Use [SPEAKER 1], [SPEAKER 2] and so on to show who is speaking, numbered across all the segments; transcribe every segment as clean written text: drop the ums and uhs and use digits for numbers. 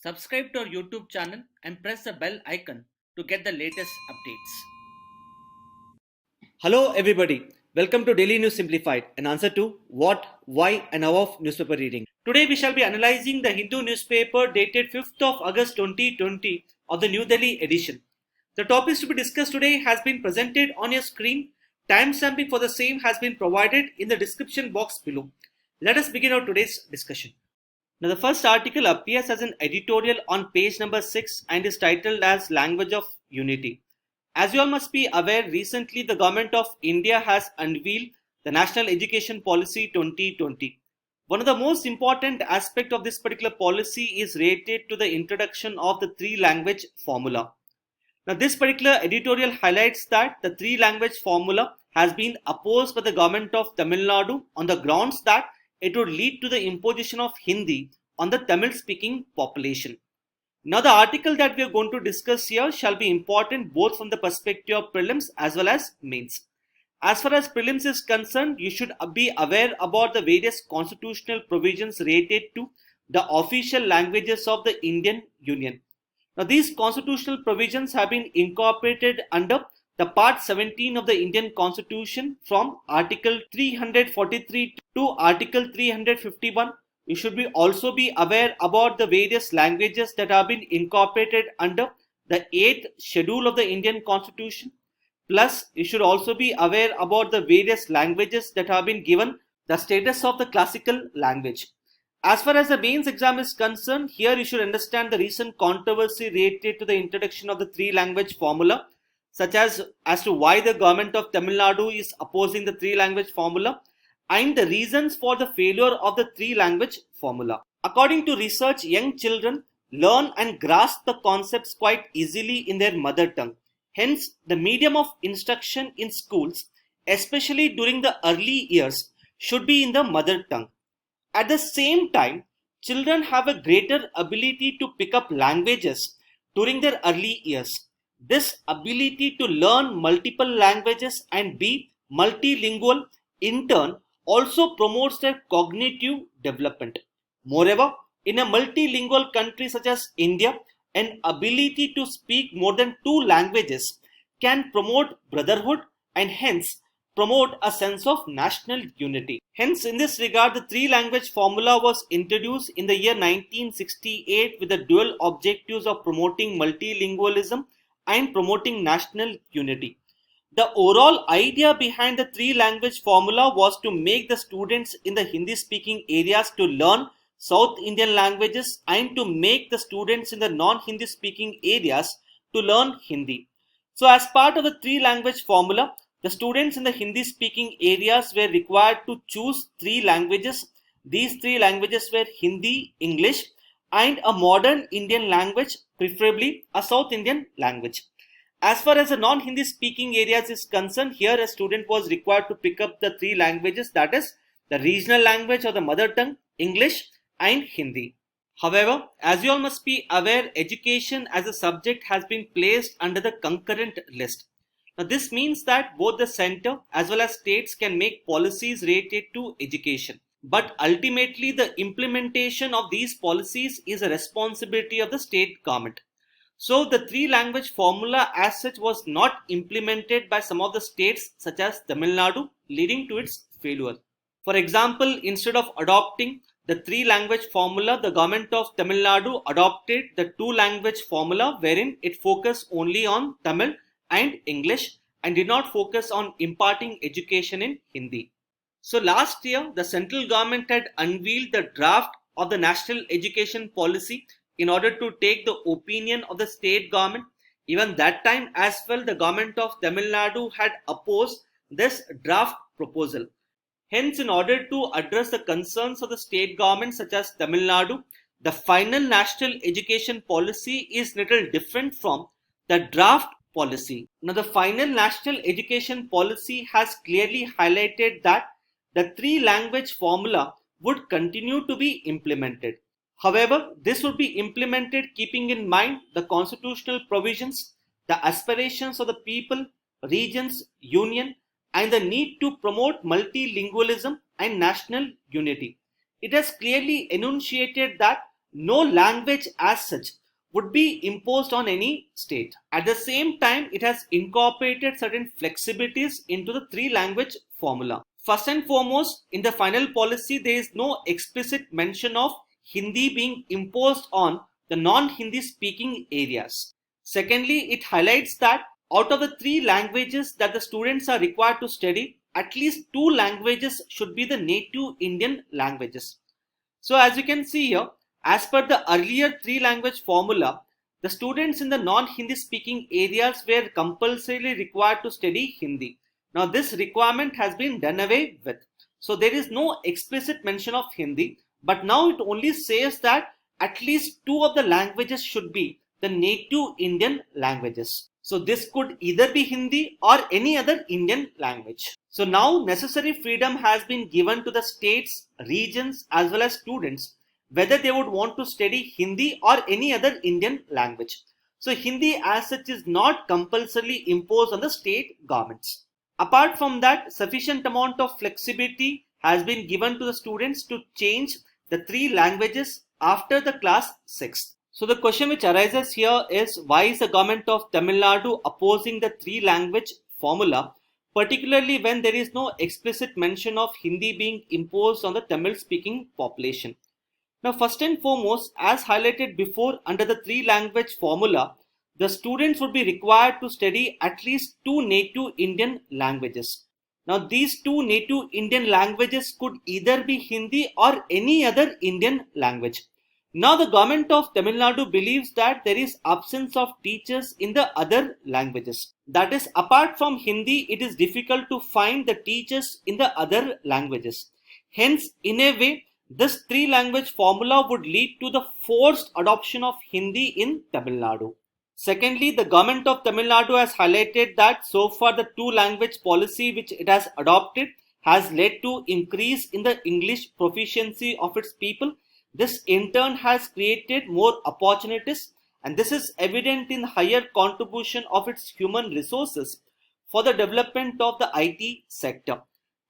[SPEAKER 1] Subscribe to our YouTube channel and press the bell icon to get the latest updates.
[SPEAKER 2] Hello everybody, welcome to Daily News Simplified, an answer to what, why and how of newspaper reading. Today we shall be analyzing the Hindu newspaper dated 5th of August 2020 of the New Delhi edition. The topics to be discussed today has been presented on your screen. Timestamping for the same has been provided in the description box below. Let us begin our today's discussion. Now the first article appears as an editorial on page number 6 and is titled as Language of Unity. As you all must be aware, recently the Government of India has unveiled the National Education Policy 2020. One of the most important aspects of this particular policy is related to the introduction of the three-language formula. Now this particular editorial highlights that the three-language formula has been opposed by the Government of Tamil Nadu on the grounds that it would lead to the imposition of Hindi on the Tamil-speaking population. Now the article that we are going to discuss here shall be important both from the perspective of prelims as well as mains. As far as prelims is concerned, you should be aware about the various constitutional provisions related to the official languages of the Indian Union. Now these constitutional provisions have been incorporated under the Part 17 of the Indian Constitution from Article 343 to Article 351. You should also be aware about the various languages that have been incorporated under the 8th schedule of the Indian Constitution. Plus, you should also be aware about the various languages that have been given the status of the classical language. As far as the mains exam is concerned, here you should understand the recent controversy related to the introduction of the three-language formula, such as to why the Government of Tamil Nadu is opposing the three-language formula and the reasons for the failure of the three-language formula. According to research, young children learn and grasp the concepts quite easily in their mother tongue. Hence, the medium of instruction in schools, especially during the early years, should be in the mother tongue. At the same time, children have a greater ability to pick up languages during their early years. This ability to learn multiple languages and be multilingual in turn also promotes their cognitive development. Moreover, in a multilingual country such as India, an ability to speak more than two languages can promote brotherhood and hence promote a sense of national unity. Hence, in this regard, the three-language formula was introduced in the year 1968 with the dual objectives of promoting multilingualism and promoting national unity. The overall idea behind the three-language formula was to make the students in the Hindi-speaking areas to learn South Indian languages and to make the students in the non-Hindi speaking areas to learn Hindi. So as part of the three-language formula, the students in the Hindi-speaking areas were required to choose three languages. These three languages were Hindi, English, and a modern Indian language, preferably a South Indian language. As far as the non-Hindi speaking areas is concerned, here a student was required to pick up the three languages, that is the regional language or the mother tongue, English and Hindi. However, as you all must be aware, education as a subject has been placed under the concurrent list. Now this means that both the center as well as states can make policies related to education. But ultimately the implementation of these policies is a responsibility of the state government. So the three-language formula as such was not implemented by some of the states such as Tamil Nadu, leading to its failure. For example, instead of adopting the three-language formula, the Government of Tamil Nadu adopted the two-language formula wherein it focused only on Tamil and English and did not focus on imparting education in Hindi. So last year, the central government had unveiled the draft of the National Education Policy in order to take the opinion of the state government. Even that time as well, the Government of Tamil Nadu had opposed this draft proposal. Hence, in order to address the concerns of the state government such as Tamil Nadu, the final National Education Policy is little different from the draft policy. Now, the final National Education Policy has clearly highlighted that the three-language formula would continue to be implemented. However, this would be implemented keeping in mind the constitutional provisions, the aspirations of the people, regions, union, and the need to promote multilingualism and national unity. It has clearly enunciated that no language as such would be imposed on any state. At the same time, it has incorporated certain flexibilities into the three language formula. First and foremost, in the final policy, there is no explicit mention of Hindi being imposed on the non-Hindi speaking areas. Secondly, it highlights that out of the three languages that the students are required to study, at least two languages should be the native Indian languages. So as you can see here, as per the earlier three language formula, the students in the non-Hindi speaking areas were compulsorily required to study Hindi. Now this requirement has been done away with. So there is no explicit mention of Hindi, but now it only says that at least two of the languages should be the native Indian languages. So this could either be Hindi or any other Indian language. So now necessary freedom has been given to the states, regions as well as students whether they would want to study Hindi or any other Indian language. So Hindi as such is not compulsorily imposed on the state governments. Apart from that, sufficient amount of flexibility has been given to the students to change the three languages after the class 6. So the question which arises here is, why is the government of Tamil Nadu opposing the three language formula, particularly when there is no explicit mention of Hindi being imposed on the Tamil speaking population? Now first and foremost, as highlighted before, under the three language formula, the students would be required to study at least two native Indian languages. Now these two native Indian languages could either be Hindi or any other Indian language. Now the government of Tamil Nadu believes that there is absence of teachers in the other languages. That is, apart from Hindi, it is difficult to find the teachers in the other languages. Hence, in a way, this three language formula would lead to the forced adoption of Hindi in Tamil Nadu. Secondly, the government of Tamil Nadu has highlighted that so far the two language policy which it has adopted has led to increase in the English proficiency of its people. This in turn has created more opportunities, and this is evident in higher contribution of its human resources for the development of the IT sector.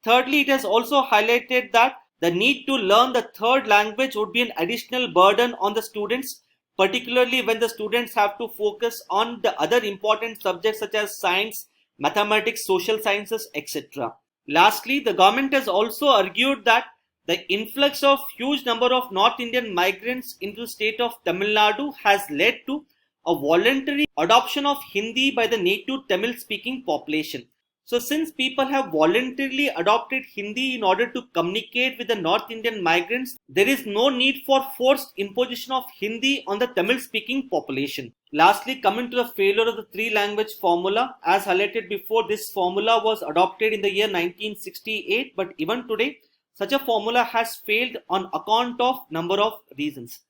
[SPEAKER 2] Thirdly, it has also highlighted that the need to learn the third language would be an additional burden on the students, particularly when the students have to focus on the other important subjects such as science, mathematics, social sciences, etc. Lastly, the government has also argued that the influx of huge number of North Indian migrants into the state of Tamil Nadu has led to a voluntary adoption of Hindi by the native Tamil speaking population. So since people have voluntarily adopted Hindi in order to communicate with the North Indian migrants, there is no need for forced imposition of Hindi on the Tamil speaking population. Lastly, coming to the failure of the three language formula, as highlighted before, this formula was adopted in the year 1968, but even today, such a formula has failed on account of number of reasons.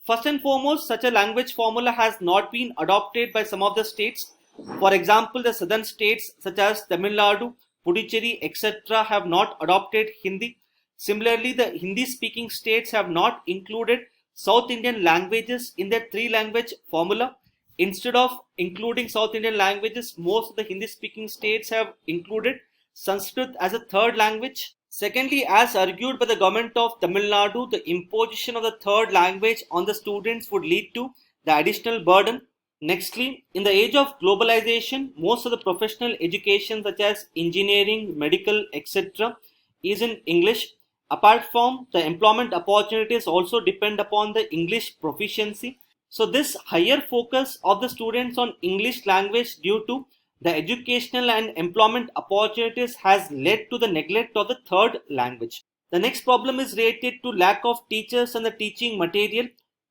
[SPEAKER 2] First and foremost, such a language formula has not been adopted by some of the states. For example, the southern states such as Tamil Nadu, Puducherry, etc. have not adopted Hindi. Similarly, the Hindi speaking states have not included South Indian languages in their three language formula. Instead of including South Indian languages, most of the Hindi speaking states have included Sanskrit as a third language. Secondly, as argued by the government of Tamil Nadu, the imposition of the third language on the students would lead to the additional burden. Nextly, in the age of globalization, most of the professional education such as engineering, medical, etc. is in English. Apart from the employment opportunities also depend upon the English proficiency. So this higher focus of the students on English language due to the educational and employment opportunities has led to the neglect of the third language. The next problem is related to lack of teachers and the teaching material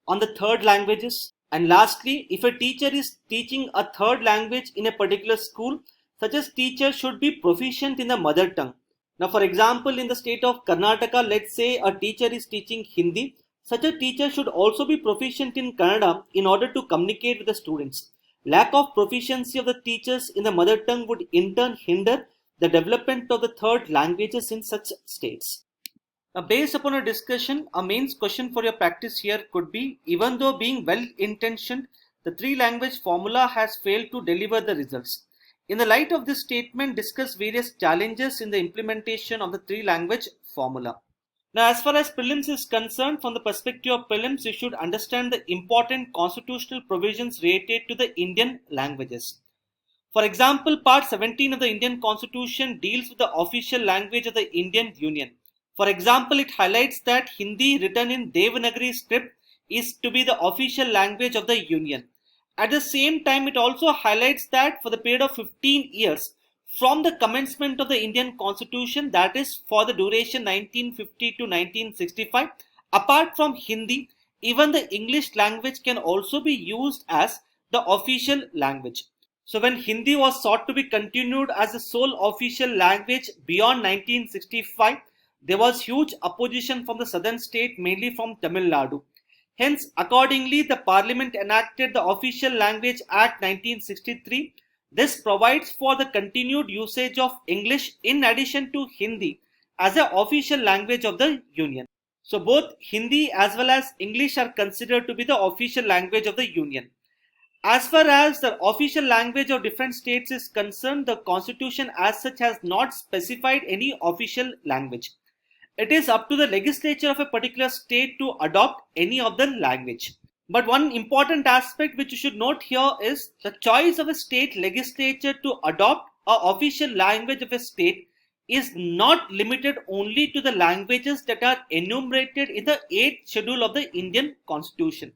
[SPEAKER 2] on the third languages. And lastly, if a teacher is teaching a third language in a particular school, such as teacher should be proficient in the mother tongue. Now, for example, in the state of Karnataka, let's say a teacher is teaching Hindi. Such a teacher should also be proficient in Kannada in order to communicate with the students. Lack of proficiency of the teachers in the mother tongue would in turn hinder the development of the third languages in such states. Now, based upon a discussion, a main question for your practice here could be, even though being well intentioned, the three language formula has failed to deliver the results. In the light of this statement, discuss various challenges in the implementation of the three language formula. Now, as far as prelims is concerned, from the perspective of prelims, you should understand the important constitutional provisions related to the Indian languages. For example, Part 17 of the Indian Constitution deals with the official language of the Indian Union. For example, it highlights that Hindi written in Devanagari script is to be the official language of the Union. At the same time, it also highlights that for the period of 15 years, from the commencement of the Indian Constitution, that is for the duration 1950 to 1965, apart from Hindi, even the English language can also be used as the official language. So when Hindi was sought to be continued as the sole official language beyond 1965, there was huge opposition from the southern state, mainly from Tamil Nadu. Hence, accordingly, the Parliament enacted the Official Language Act 1963. This provides for the continued usage of English in addition to Hindi as the official language of the Union. So both Hindi as well as English are considered to be the official language of the Union. As far as the official language of different states is concerned, the Constitution as such has not specified any official language. It is up to the legislature of a particular state to adopt any of the language. But one important aspect which you should note here is the choice of a state legislature to adopt an official language of a state is not limited only to the languages that are enumerated in the 8th schedule of the Indian Constitution.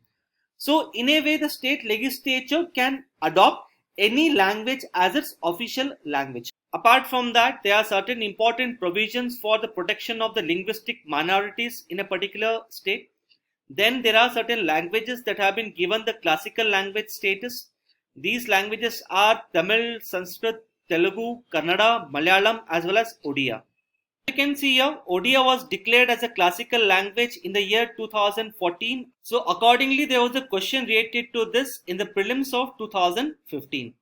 [SPEAKER 2] So in a way, the state legislature can adopt any language as its official language. Apart from that, there are certain important provisions for the protection of the linguistic minorities in a particular state. Then there are certain languages that have been given the classical language status. These languages are Tamil, Sanskrit, Telugu, Kannada, Malayalam as well as Odia. You can see here, Odia was declared as a classical language in the year 2014. So accordingly, there was a question related to this in the prelims of 2015.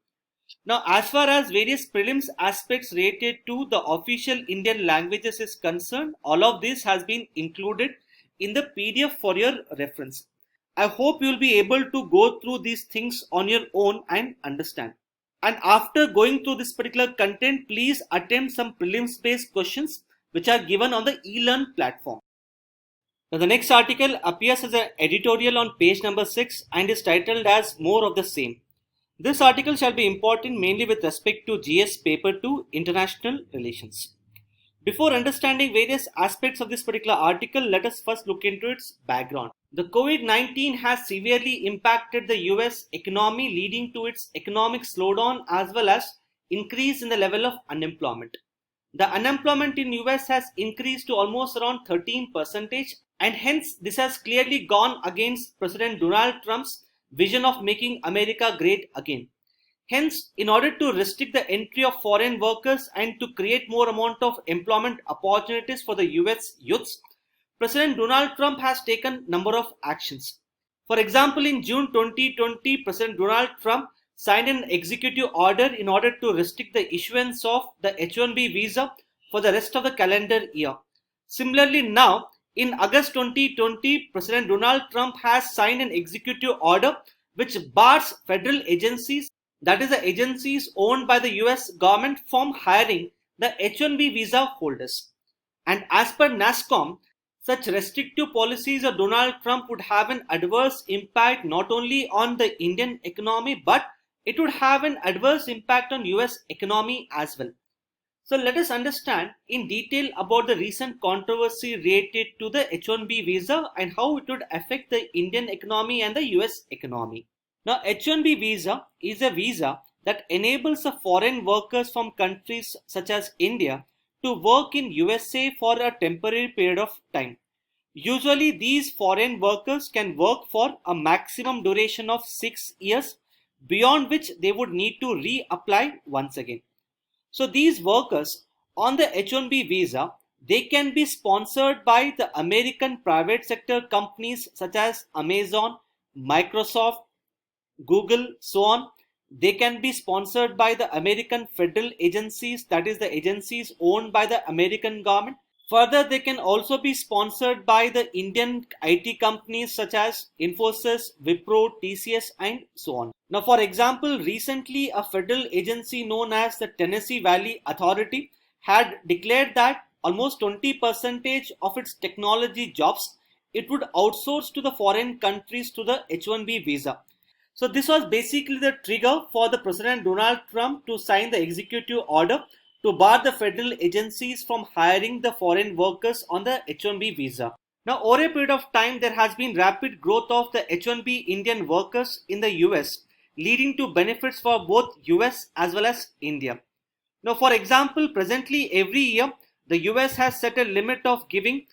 [SPEAKER 2] Now, as far as various prelims aspects related to the official Indian languages is concerned, all of this has been included in the PDF for your reference. I hope you will be able to go through these things on your own and understand. And after going through this particular content, please attempt some prelims based questions which are given on the eLearn platform. Now, the next article appears as an editorial on page number 6 and is titled as More of the Same. This article shall be important mainly with respect to GS Paper 2 International Relations. Before understanding various aspects of this particular article, let us first look into its background. The COVID-19 has severely impacted the US economy, leading to its economic slowdown as well as increase in the level of unemployment. The unemployment in US has increased to almost around 13%, and hence this has clearly gone against President Donald Trump's vision of making America great again. Hence, in order to restrict the entry of foreign workers and to create more amount of employment opportunities for the US youths, President Donald Trump has taken number of actions. For example, in June 2020, President Donald Trump signed an executive order in order to restrict the issuance of the H-1B visa for the rest of the calendar year. Similarly, now, in August 2020, President Donald Trump has signed an executive order which bars federal agencies, that is the agencies owned by the US government, from hiring the H-1B visa holders. And as per NASSCOM, such restrictive policies of Donald Trump would have an adverse impact not only on the Indian economy, but it would have an adverse impact on US economy as well. So let us understand in detail about the recent controversy related to the H-1B visa and how it would affect the Indian economy and the US economy. Now, H-1B visa is a visa that enables the foreign workers from countries such as India to work in USA for a temporary period of time. Usually, these foreign workers can work for a maximum duration of 6 years, beyond which they would need to reapply once again. So these workers on the H-1B visa, they can be sponsored by the American private sector companies such as Amazon, Microsoft, Google, so on. They can be sponsored by the American federal agencies, that is the agencies owned by the American government. Further, they can also be sponsored by the Indian IT companies such as Infosys, Wipro, TCS and so on. Now, for example, recently a federal agency known as the Tennessee Valley Authority had declared that almost 20% of its technology jobs, it would outsource to the foreign countries to the H-1B visa. So this was basically the trigger for the President Donald Trump to sign the executive order to bar the federal agencies from hiring the foreign workers on the H-1B visa. Now, over a period of time, there has been rapid growth of the H-1B Indian workers in the US, leading to benefits for both US as well as India. Now, for example, presently every year, the US has set a limit of giving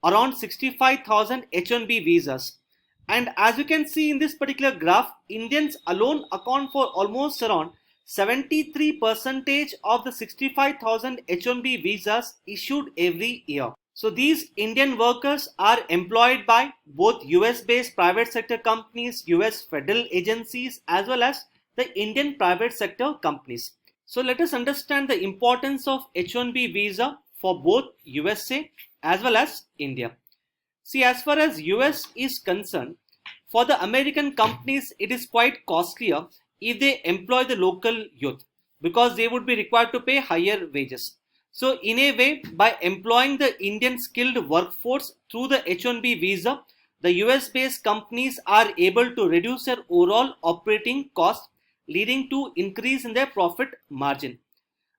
[SPEAKER 2] around 65,000 H-1B visas. And as you can see in this particular graph, Indians alone account for almost around 73% of the 65,000 H-1B visas issued every year. So these Indian workers are employed by both US-based private sector companies, US federal agencies, as well as the Indian private sector companies. So let us understand the importance of H-1B visa for both USA as well as India. See, as far as US is concerned, for the American companies, it is quite costlier if they employ the local youth because they would be required to pay higher wages. So in a way, by employing the Indian skilled workforce through the H-1B visa, the US-based companies are able to reduce their overall operating costs, leading to increase in their profit margin.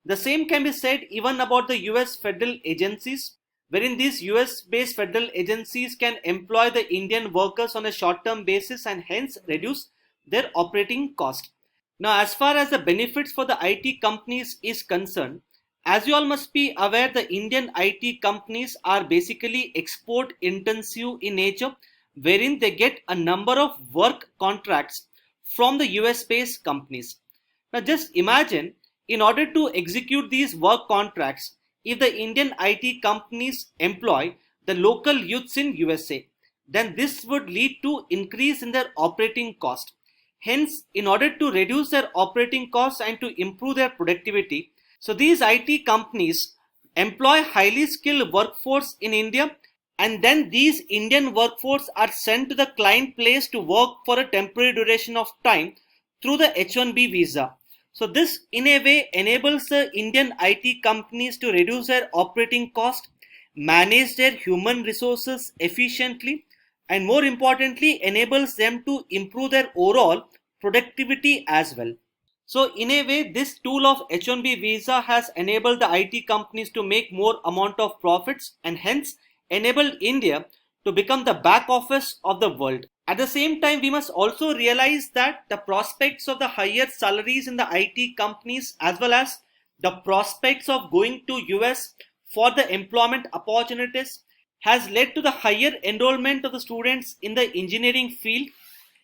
[SPEAKER 2] The same can be said even about the US federal agencies, wherein these US-based federal agencies can employ the Indian workers on a short-term basis and hence reduce their operating cost. Now, as far as the benefits for the IT companies is concerned, as you all must be aware, the Indian IT companies are basically export intensive in nature, wherein they get a number of work contracts from the US-based companies. Now, just imagine, in order to execute these work contracts, if the Indian IT companies employ the local youths in USA, then this would lead to increase in their operating cost. Hence, in order to reduce their operating costs and to improve their productivity, so these IT companies employ highly skilled workforce in India, and then these Indian workforce are sent to the client place to work for a temporary duration of time through the H-1B visa. So this in a way enables the Indian IT companies to reduce their operating cost, manage their human resources efficiently, and more importantly enables them to improve their overall productivity as well. So in a way, this tool of H-1B visa has enabled the IT companies to make more amount of profits and hence enabled India to become the back office of the world. At the same time, we must also realize that the prospects of the higher salaries in the IT companies as well as the prospects of going to US for the employment opportunities has led to the higher enrollment of the students in the engineering field,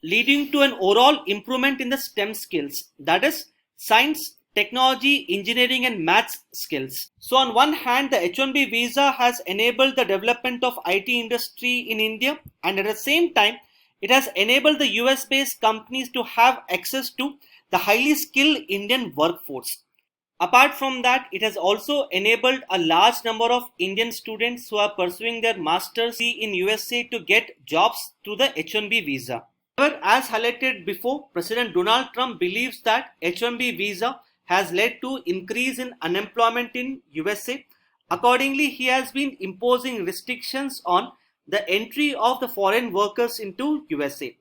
[SPEAKER 2] leading to an overall improvement in the STEM skills, that is science, technology, engineering and maths skills. So on one hand, the H-1B visa has enabled the development of IT industry in India, and at the same time, it has enabled the US-based companies to have access to the highly skilled Indian workforce. Apart from that, it has also enabled a large number of Indian students who are pursuing their master's in USA to get jobs through the H-1B visa. However, as highlighted before, President Donald Trump believes that H-1B visa has led to increase in unemployment in USA. Accordingly, he has been imposing restrictions on the entry of the foreign workers into USA.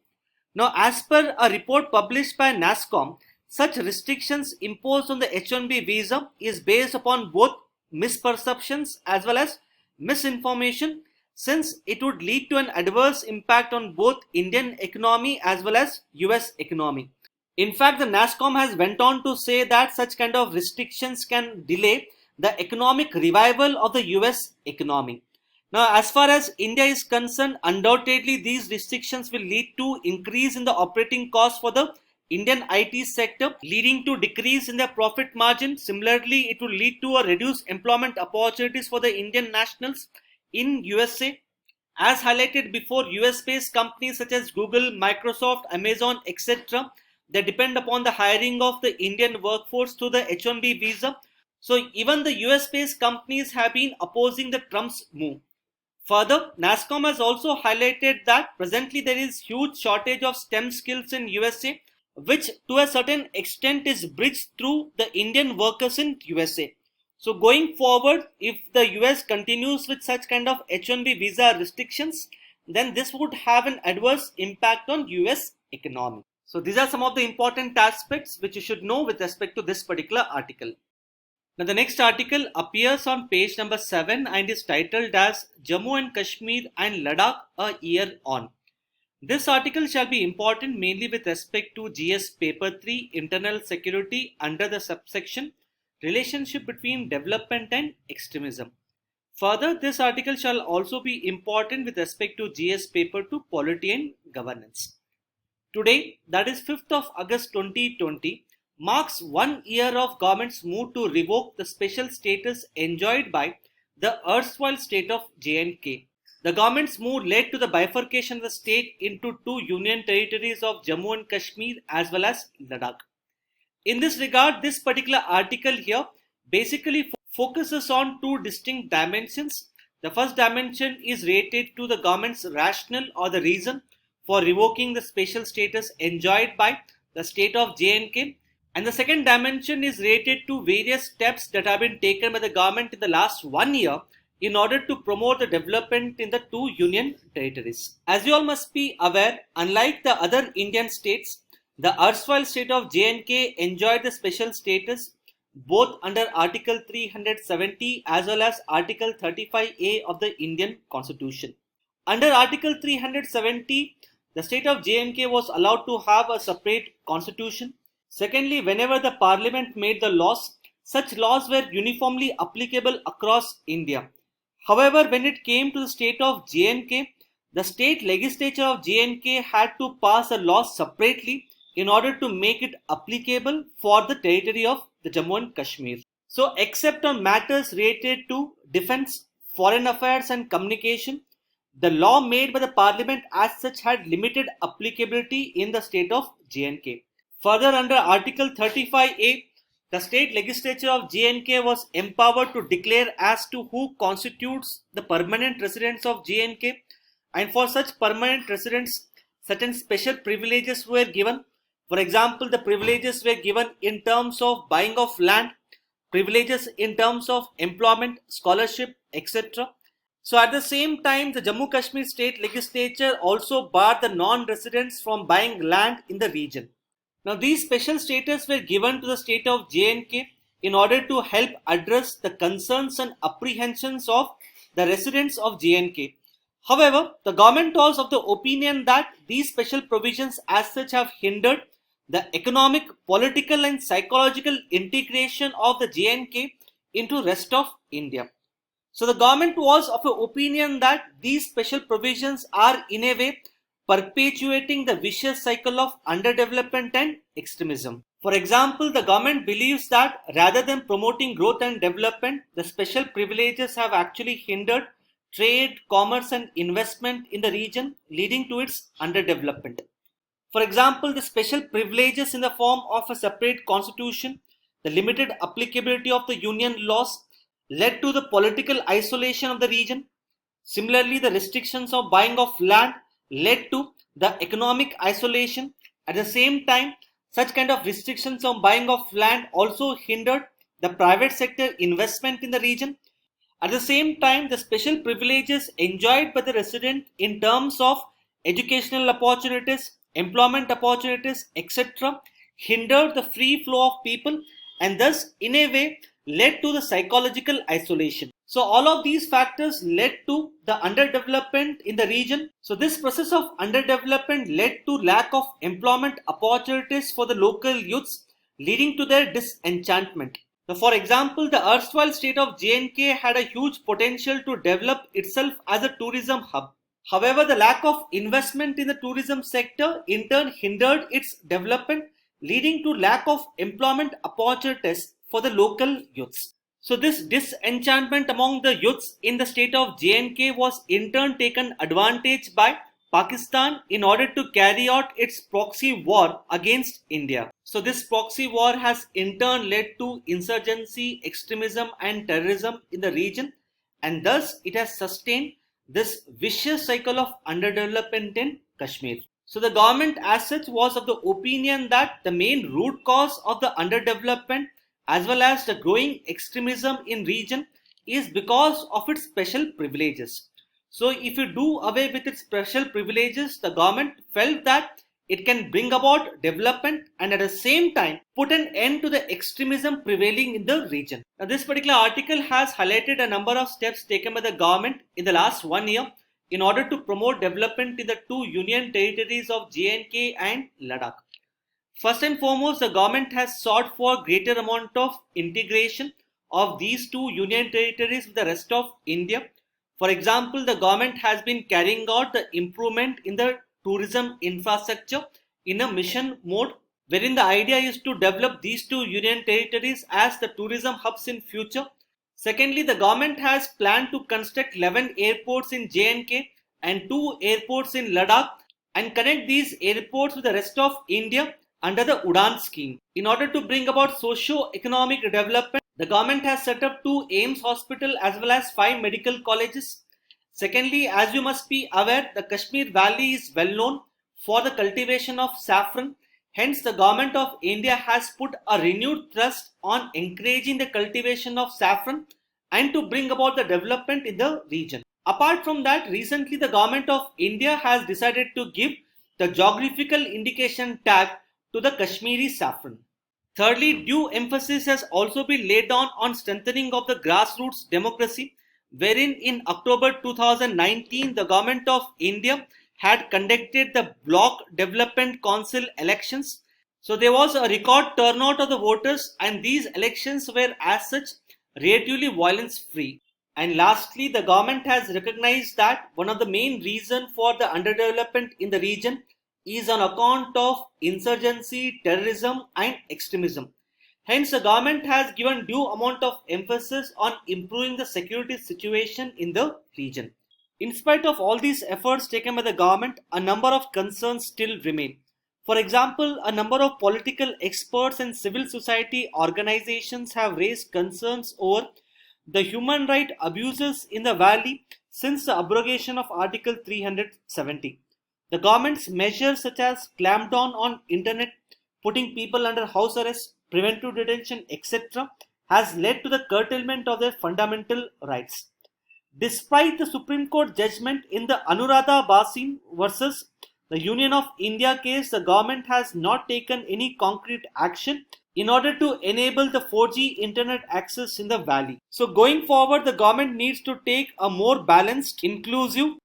[SPEAKER 2] Now, as per a report published by NASSCOM, such restrictions imposed on the H-1B visa is based upon both misperceptions as well as misinformation, since it would lead to an adverse impact on both Indian economy as well as US economy. In fact, the NASSCOM has went on to say that such kind of restrictions can delay the economic revival of the US economy. Now, as far as India is concerned, undoubtedly these restrictions will lead to increase in the operating cost for the Indian IT sector, leading to decrease in their profit margin. Similarly, it will lead to a reduced employment opportunities for the Indian nationals in USA. As highlighted before, US-based companies such as Google, Microsoft, Amazon, etc., they depend upon the hiring of the Indian workforce through the H-1B visa. So even the US-based companies have been opposing the Trump's move. Further, NASSCOM has also highlighted that presently there is huge shortage of STEM skills in USA, which to a certain extent is bridged through the Indian workers in USA. So going forward, if the US continues with such kind of H-1B visa restrictions, then this would have an adverse impact on US economy. So these are some of the important aspects which you should know with respect to this particular article. Now the next article appears on page number 7 and is titled as Jammu and Kashmir and Ladakh a year on. This article shall be important mainly with respect to GS paper 3 internal security under the subsection relationship between development and extremism. Further, this article shall also be important with respect to GS paper 2 polity and governance. Today, that is 5th of August 2020, marks 1 year of government's move to revoke the special status enjoyed by the erstwhile state of J&K. The government's move led to the bifurcation of the state into two union territories of Jammu and Kashmir as well as Ladakh. In this regard, this particular article here basically focuses on two distinct dimensions. The first dimension is related to the government's rationale or the reason for revoking the special status enjoyed by the state of J&K, and the second dimension is related to various steps that have been taken by the government in the last 1 year in order to promote the development in the two union territories. As you all must be aware, unlike the other Indian states, the erstwhile state of J&K enjoyed the special status both under Article 370 as well as Article 35A of the Indian Constitution. Under Article 370, the state of J&K was allowed to have a separate constitution. Secondly, whenever the parliament made the laws, such laws were uniformly applicable across India. However, when it came to the state of J&K, the state legislature of J&K had to pass a law separately in order to make it applicable for the territory of the Jammu and Kashmir. So, except on matters related to defense, foreign affairs and communication, the law made by the parliament as such had limited applicability in the state of J&K. Further, under Article 35A, the state legislature of J&K was empowered to declare as to who constitutes the permanent residents of J&K, and for such permanent residents, certain special privileges were given. For example, the privileges were given in terms of buying of land, privileges in terms of employment, scholarship, etc. So at the same time, the Jammu Kashmir state legislature also barred the non-residents from buying land in the region. Now these special status were given to the state of J&K in order to help address the concerns and apprehensions of the residents of J&K. However, the government was of the opinion that these special provisions as such have hindered the economic, political and psychological integration of the J&K into rest of India. So the government was of the opinion that these special provisions are in a way perpetuating the vicious cycle of underdevelopment and extremism. For example, the government believes that rather than promoting growth and development, the special privileges have actually hindered trade, commerce and investment in the region, leading to its underdevelopment. For example, the special privileges in the form of a separate constitution, the limited applicability of the union laws led to the political isolation of the region. Similarly, the restrictions of buying of land led to the economic isolation. At the same time, such kind of restrictions on buying of land also hindered the private sector investment in the region. At the same time, the special privileges enjoyed by the resident in terms of educational opportunities, employment opportunities, etc. hindered the free flow of people and thus in a way led to the psychological isolation. So all of these factors led to the underdevelopment in the region. So this process of underdevelopment led to lack of employment opportunities for the local youths, leading to their disenchantment. So for example, the erstwhile state of J&K had a huge potential to develop itself as a tourism hub. However, the lack of investment in the tourism sector in turn hindered its development, leading to lack of employment opportunities for the local youths. So this disenchantment among the youths in the state of J&K was in turn taken advantage by Pakistan in order to carry out its proxy war against India. So this proxy war has in turn led to insurgency, extremism and terrorism in the region, and thus it has sustained this vicious cycle of underdevelopment in Kashmir. So the government as such was of the opinion that the main root cause of the underdevelopment as well as the growing extremism in region is because of its special privileges. So if you do away with its special privileges, the government felt that it can bring about development and at the same time put an end to the extremism prevailing in the region. Now, this particular article has highlighted a number of steps taken by the government in the last 1 year in order to promote development in the two union territories of J&K and Ladakh. First and foremost, the government has sought for greater amount of integration of these two union territories with the rest of India. For example, the government has been carrying out the improvement in the tourism infrastructure in a mission mode, wherein the idea is to develop these two union territories as the tourism hubs in future. Secondly, the government has planned to construct 11 airports in J&K and 2 airports in Ladakh and connect these airports with the rest of India under the UDAN scheme. In order to bring about socio-economic development, the government has set up 2 AIIMS hospital as well as 5 medical colleges. Secondly, as you must be aware, the Kashmir Valley is well known for the cultivation of saffron. Hence, the government of India has put a renewed thrust on encouraging the cultivation of saffron and to bring about the development in the region. Apart from that, recently the government of India has decided to give the geographical indication tag to the Kashmiri saffron. Thirdly, due emphasis has also been laid on strengthening of the grassroots democracy, wherein in October 2019, the government of India had conducted the Block Development Council elections. So there was a record turnout of the voters and these elections were as such relatively violence free. And lastly, the government has recognized that one of the main reasons for the underdevelopment in the region is on account of insurgency, terrorism and extremism. Hence, the government has given due amount of emphasis on improving the security situation in the region. In spite of all these efforts taken by the government, a number of concerns still remain. For example, a number of political experts and civil society organizations have raised concerns over the human right abuses in the valley since the abrogation of Article 370. The government's measures such as clampdown on internet, putting people under house arrest, preventive detention, etc. has led to the curtailment of their fundamental rights. Despite the Supreme Court judgment in the Anuradha Basin versus the Union of India case, the government has not taken any concrete action in order to enable the 4G internet access in the valley. So going forward, the government needs to take a more balanced, inclusive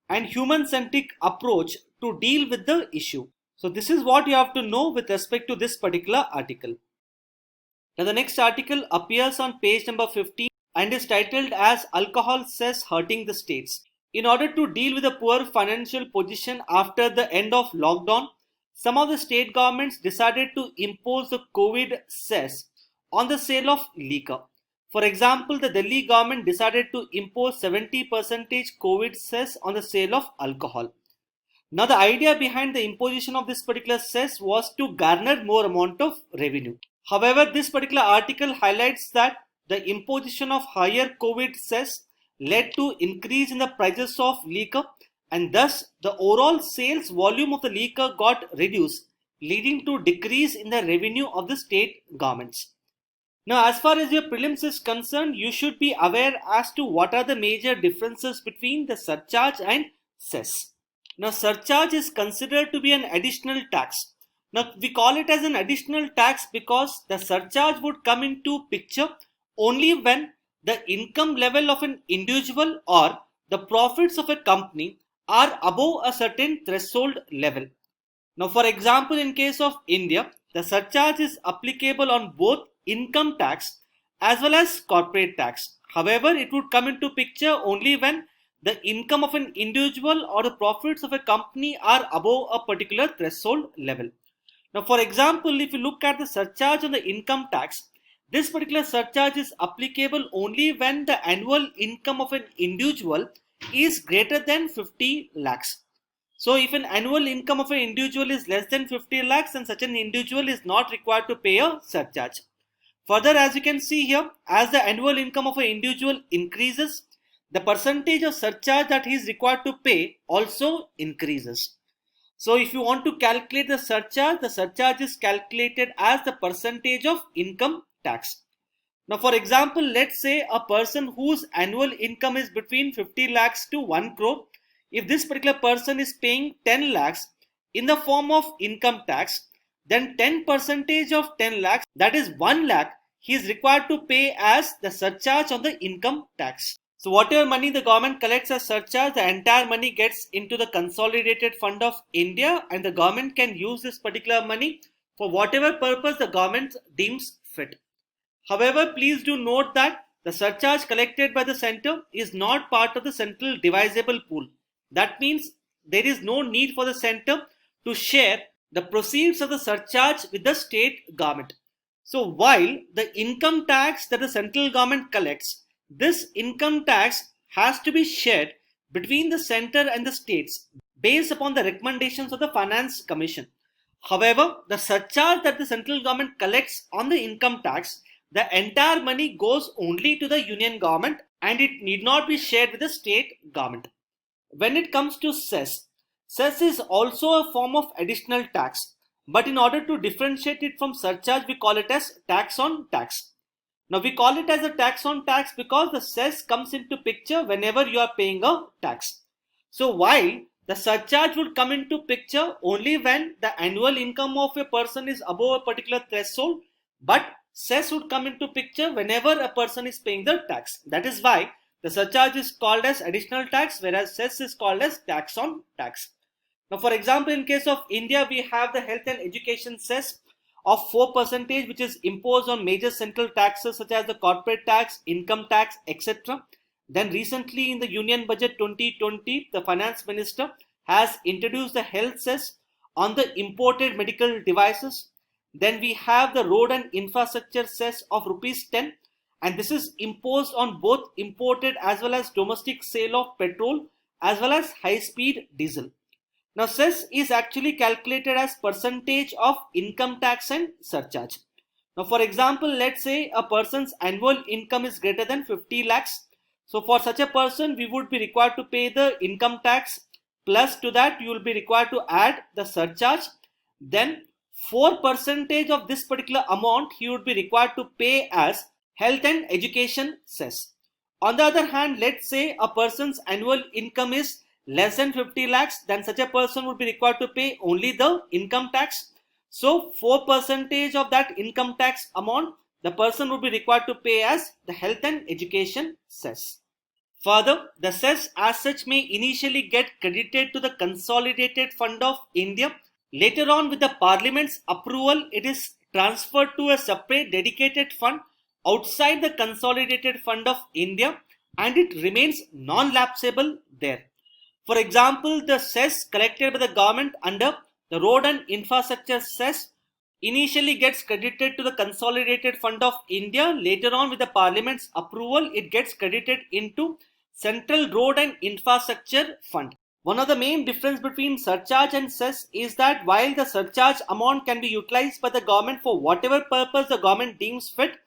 [SPEAKER 2] and human-centric approach to deal with the issue. So this is what you have to know with respect to this particular article. Now the next article appears on page number 15 and is titled as Alcohol Cess Hurting the States. In order to deal with the poor financial position after the end of lockdown, some of the state governments decided to impose the COVID cess on the sale of liquor. For example, the Delhi government decided to impose 70% COVID cess on the sale of alcohol. Now the idea behind the imposition of this particular cess was to garner more amount of revenue. However, this particular article highlights that the imposition of higher COVID cess led to increase in the prices of liquor and thus the overall sales volume of the liquor got reduced, leading to decrease in the revenue of the state governments. Now, as far as your prelims is concerned, you should be aware as to what are the major differences between the surcharge and cess. Now, surcharge is considered to be an additional tax. Now, we call it as an additional tax because the surcharge would come into picture only when the income level of an individual or the profits of a company are above a certain threshold level. Now, for example, in case of India, the surcharge is applicable on both income tax as well as corporate tax. However, it would come into picture only when the income of an individual or the profits of a company are above a particular threshold level. Now, for example, if you look at the surcharge on the income tax, this particular surcharge is applicable only when the annual income of an individual is greater than 50 lakhs. So if an annual income of an individual is less than 50 lakhs, then such an individual is not required to pay a surcharge. Further, as you can see here, as the annual income of an individual increases, the percentage of surcharge that he is required to pay also increases. So if you want to calculate the surcharge is calculated as the percentage of income tax. Now, for example, let's say a person whose annual income is between 50 lakhs to 1 crore. If this particular person is paying 10 lakhs in the form of income tax, then 10% of 10 lakhs, that is 1 lakh, he is required to pay as the surcharge on the income tax. So whatever money the government collects as surcharge, the entire money gets into the consolidated fund of India, and the government can use this particular money for whatever purpose the government deems fit. However, please do note that the surcharge collected by the center is not part of the central divisible pool. That means there is no need for the center to share the proceeds of the surcharge with the state government. So while the income tax that the central government collects, this income tax has to be shared between the center and the states based upon the recommendations of the Finance Commission. However, the surcharge that the central government collects on the income tax, the entire money goes only to the union government and it need not be shared with the state government. When it comes to cess, cess is also a form of additional tax, but in order to differentiate it from surcharge, we call it as tax on tax. Now we call it as a tax on tax because the cess comes into picture whenever you are paying a tax. So while the surcharge would come into picture only when the annual income of a person is above a particular threshold, but cess would come into picture whenever a person is paying the tax. That is why the surcharge is called as additional tax, whereas cess is called as tax on tax. Now, for example, in case of India, we have the health and education cess of 4%, which is imposed on major central taxes such as the corporate tax, income tax, etc. Then recently in the Union Budget 2020, the Finance Minister has introduced the health cess on the imported medical devices. Then we have the road and infrastructure cess of rupees 10, and this is imposed on both imported as well as domestic sale of petrol as well as high-speed diesel. Now cess is actually calculated as percentage of income tax and surcharge. Now for example, let's say a person's annual income is greater than 50 lakhs. So for such a person, we would be required to pay the income tax, plus to that you will be required to add the surcharge. Then 4% of this particular amount he would be required to pay as health and education cess. On the other hand, let's say a person's annual income is less than 50 lakhs, then such a person would be required to pay only the income tax. So 4% of that income tax amount the person would be required to pay as the health and education cess. Further, the cess as such may initially get credited to the Consolidated Fund of India. Later on, with the Parliament's approval, it is transferred to a separate dedicated fund outside the Consolidated Fund of India, and it remains non-lapsable there. For example, the cess collected by the government under the road and infrastructure cess initially gets credited to the Consolidated Fund of India. Later on, with the Parliament's approval, it gets credited into Central Road and Infrastructure Fund. One of the main difference between surcharge and cess is that while the surcharge amount can be utilized by the government for whatever purpose the government deems fit,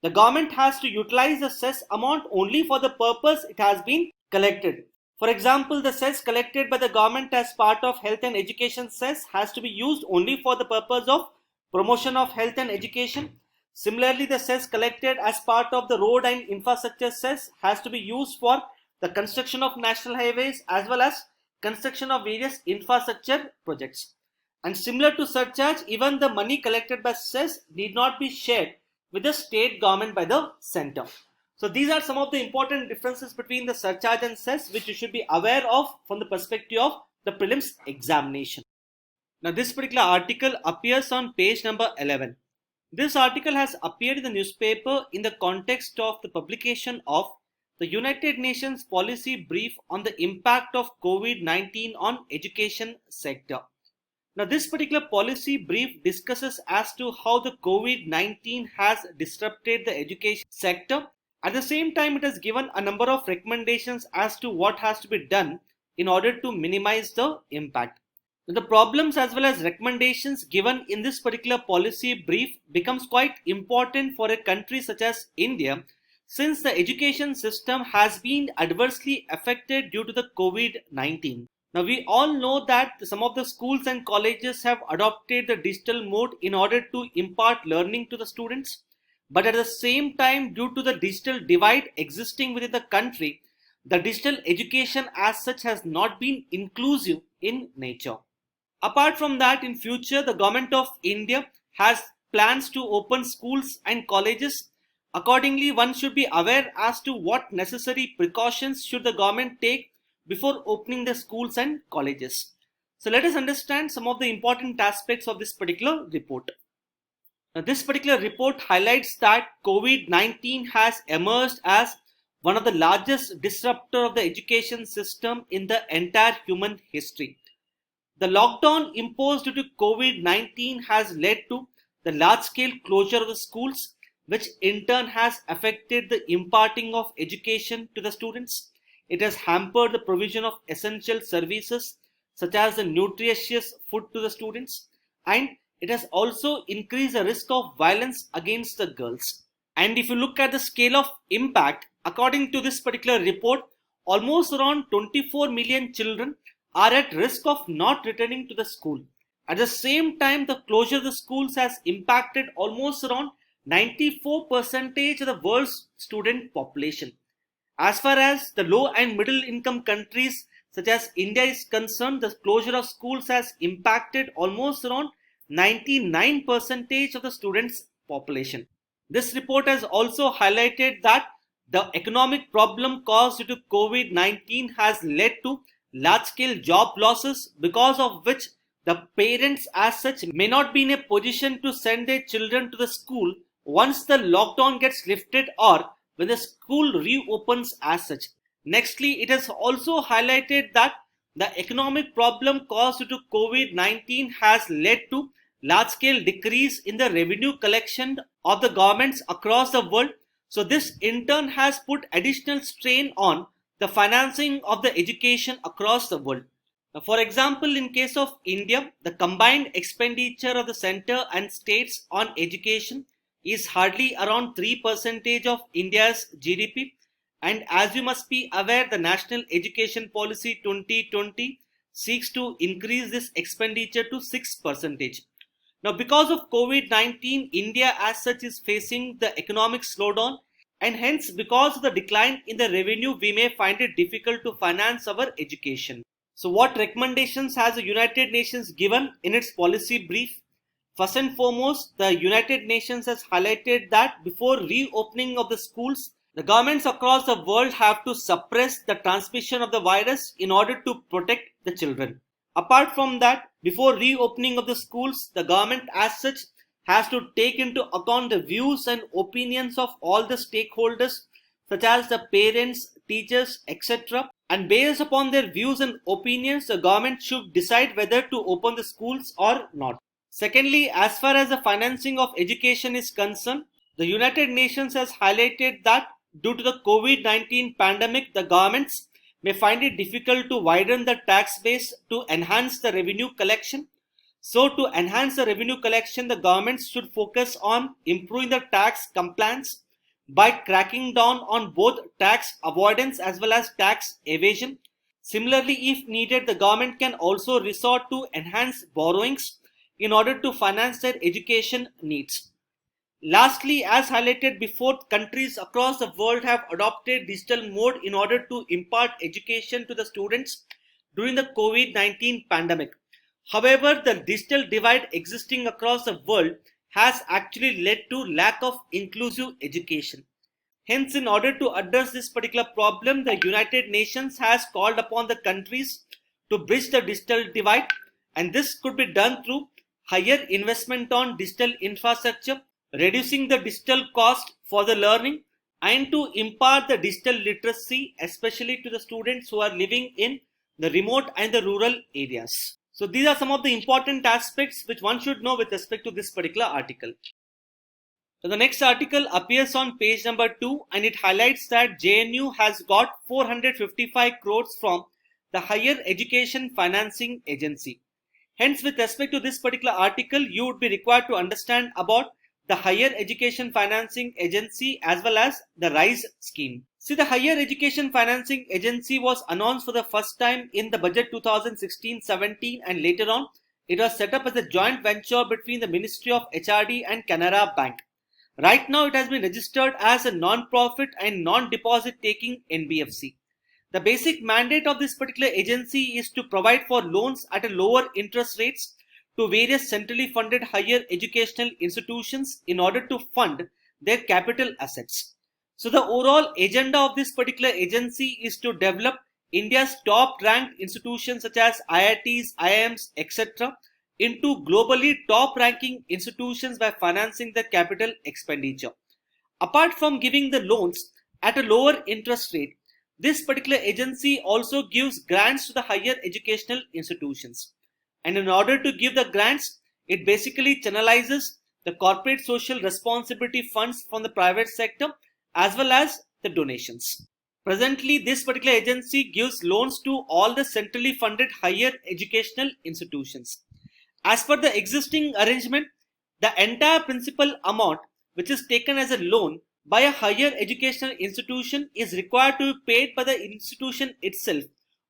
[SPEAKER 2] the government has to utilize the cess amount only for the purpose it has been collected. For example, the cess collected by the government as part of health and education cess has to be used only for the purpose of promotion of health and education. Similarly, the cess collected as part of the road and infrastructure cess has to be used for the construction of national highways as well as construction of various infrastructure projects. And similar to surcharge, even the money collected by cess need not be shared with the state government by the center. So these are some of the important differences between the surcharge and cess which you should be aware of from the perspective of the prelims examination. Now this particular article appears on page number 11. This article has appeared in the newspaper in the context of the publication of the United Nations policy brief on the impact of COVID-19 on education sector. Now this particular policy brief discusses as to how the COVID-19 has disrupted the education sector. At the same time, it has given a number of recommendations as to what has to be done in order to minimize the impact. The problems as well as recommendations given in this particular policy brief becomes quite important for a country such as India, since the education system has been adversely affected due to the COVID-19. Now we all know that some of the schools and colleges have adopted the digital mode in order to impart learning to the students. But at the same time, due to the digital divide existing within the country, the digital education as such has not been inclusive in nature. Apart from that, in future, the government of India has plans to open schools and colleges. Accordingly, one should be aware as to what necessary precautions should the government take before opening the schools and colleges. So let us understand some of the important aspects of this particular report. Now, this particular report highlights that COVID-19 has emerged as one of the largest disruptor of the education system in the entire human history. The lockdown imposed due to COVID-19 has led to the large-scale closure of the schools, which in turn has affected the imparting of education to the students. It has hampered the provision of essential services such as the nutritious food to the students, and it has also increased the risk of violence against the girls. And if you look at the scale of impact, according to this particular report, almost around 24 million children are at risk of not returning to the school. At the same time, the closure of the schools has impacted almost around 94% of the world's student population. As far as the low and middle income countries such as India is concerned, the closure of schools has impacted almost around 99% of the students' population. This report has also highlighted that the economic problem caused due to COVID-19 has led to large-scale job losses, because of which the parents as such may not be in a position to send their children to the school once the lockdown gets lifted or when the school reopens as such. Nextly, it has also highlighted that the economic problem caused due to COVID-19 has led to large-scale decrease in the revenue collection of the governments across the world. So this in turn has put additional strain on the financing of the education across the world. Now, for example, in case of India, the combined expenditure of the center and states on education is hardly around 3% of India's GDP. And as you must be aware, the National Education Policy 2020 seeks to increase this expenditure to 6%. Now, because of COVID-19, India as such is facing the economic slowdown, and hence because of the decline in the revenue, we may find it difficult to finance our education. So what recommendations has the United Nations given in its policy brief? First and foremost, the United Nations has highlighted that before reopening of the schools, the governments across the world have to suppress the transmission of the virus in order to protect the children. Apart from that, before reopening of the schools, the government as such has to take into account the views and opinions of all the stakeholders such as the parents, teachers, etc. And based upon their views and opinions, the government should decide whether to open the schools or not. Secondly, as far as the financing of education is concerned, the United Nations has highlighted that due to the COVID-19 pandemic, the governments may find it difficult to widen the tax base to enhance the revenue collection. So to enhance the revenue collection, the governments should focus on improving the tax compliance by cracking down on both tax avoidance as well as tax evasion. Similarly, if needed, the government can also resort to enhanced borrowings in order to finance their education needs. Lastly, as highlighted before, countries across the world have adopted digital mode in order to impart education to the students during the COVID-19 pandemic. However, the digital divide existing across the world has actually led to lack of inclusive education. Hence, in order to address this particular problem, the United Nations has called upon the countries to bridge the digital divide, and this could be done through higher investment on digital infrastructure, reducing the digital cost for the learning, and to impart the digital literacy, especially to the students who are living in the remote and the rural areas. So these are some of the important aspects which one should know with respect to this particular article. So the next article appears on page number 2, and it highlights that JNU has got 455 crores from the Higher Education Financing Agency. Hence, with respect to this particular article, you would be required to understand about the Higher Education Financing Agency as well as the RISE scheme. See, the Higher Education Financing Agency was announced for the first time in the budget 2016-17, and later on it was set up as a joint venture between the Ministry of HRD and Canara Bank. Right now, it has been registered as a non-profit and non-deposit taking NBFC. The basic mandate of this particular agency is to provide for loans at a lower interest rates to various centrally funded higher educational institutions in order to fund their capital assets. So the overall agenda of this particular agency is to develop India's top ranked institutions such as IITs, IIMs, etc. into globally top ranking institutions by financing the capital expenditure. Apart from giving the loans at a lower interest rate, this particular agency also gives grants to the higher educational institutions. And in order to give the grants, it basically channelizes the corporate social responsibility funds from the private sector as well as the donations. Presently, this particular agency gives loans to all the centrally funded higher educational institutions. As per the existing arrangement, the entire principal amount which is taken as a loan by a higher educational institution is required to be paid by the institution itself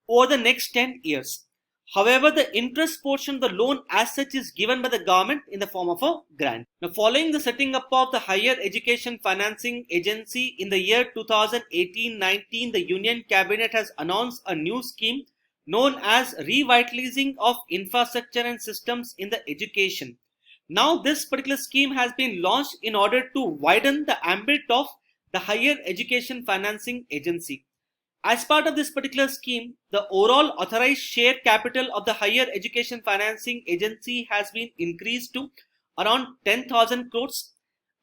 [SPEAKER 2] over the next 10 years. However, the interest portion of the loan as such is given by the government in the form of a grant. Now, following the setting up of the Higher Education Financing Agency in the year 2018-19, the Union Cabinet has announced a new scheme known as Revitalizing of Infrastructure and Systems in the Education. Now, this particular scheme has been launched in order to widen the ambit of the Higher Education Financing Agency. As part of this particular scheme, the overall authorized share capital of the Higher Education Financing Agency has been increased to around 10,000 crores.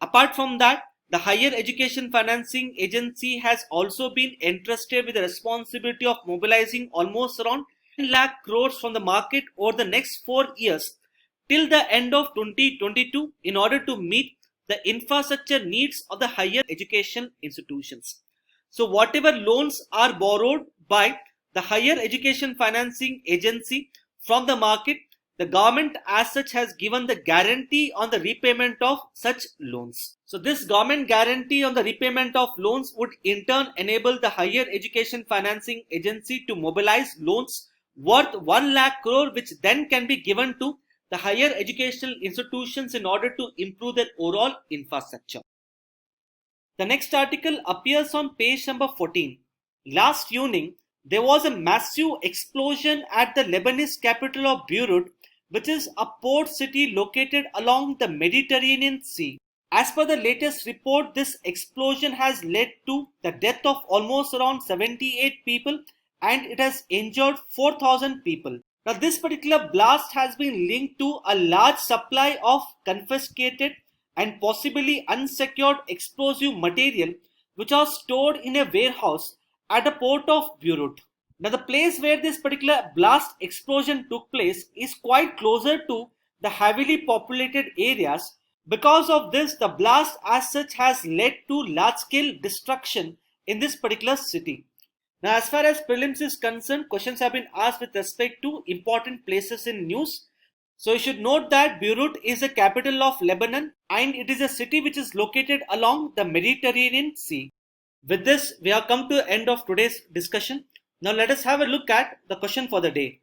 [SPEAKER 2] Apart from that, the Higher Education Financing Agency has also been entrusted with the responsibility of mobilizing almost around 10 lakh crores from the market over the next 4 years till the end of 2022 in order to meet the infrastructure needs of the higher education institutions. So whatever loans are borrowed by the Higher Education Financing Agency from the market, the government as such has given the guarantee on the repayment of such loans. So this government guarantee on the repayment of loans would in turn enable the Higher Education Financing Agency to mobilize loans worth 1 lakh crore which then can be given to the higher educational institutions in order to improve their overall infrastructure. The next article appears on page number 14. Last evening, there was a massive explosion at the Lebanese capital of Beirut, which is a port city located along the Mediterranean Sea. As per the latest report, this explosion has led to the death of almost around 78 people and it has injured 4,000 people. Now, this particular blast has been linked to a large supply of confiscated and possibly unsecured explosive material which are stored in a warehouse at the port of Beirut. Now, the place where this particular blast explosion took place is quite closer to the heavily populated areas. Because of this, the blast as such has led to large-scale destruction in this particular city. Now, as far as prelims is concerned, questions have been asked with respect to important places in news. So you should note that Beirut is the capital of Lebanon and it is a city which is located along the Mediterranean Sea. With this, we have come to the end of today's discussion. Now let us have a look at the question for the day.